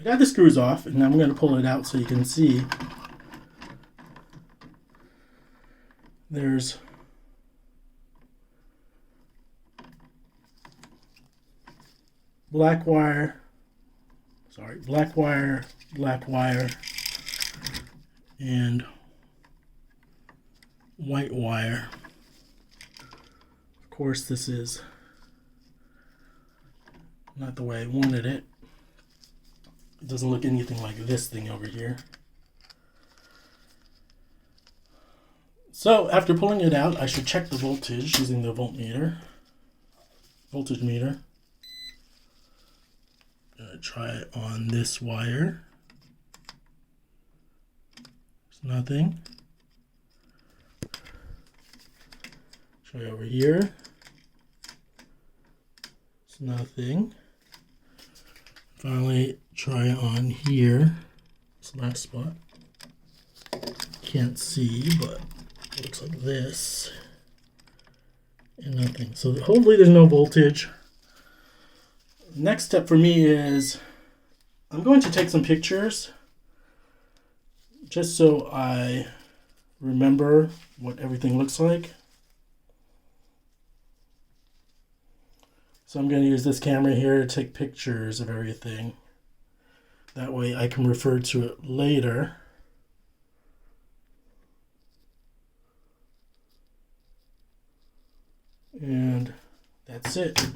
I got the screws off, and I'm going to pull it out so you can see. There's black wire, black wire, and white wire. Of course, this is not the way I wanted it. It doesn't look anything like this thing over here. So after pulling it out, I should check the voltage using the voltage meter. Gonna try it on this wire. There's nothing. Try over here. It's nothing. Finally, try it on here. This last spot. Can't see, but it looks like this. And nothing. So hopefully there's no voltage. Next step for me is I'm going to take some pictures just so I remember what everything looks like. So I'm going to use this camera here to take pictures of everything. That way I can refer to it later. And that's it.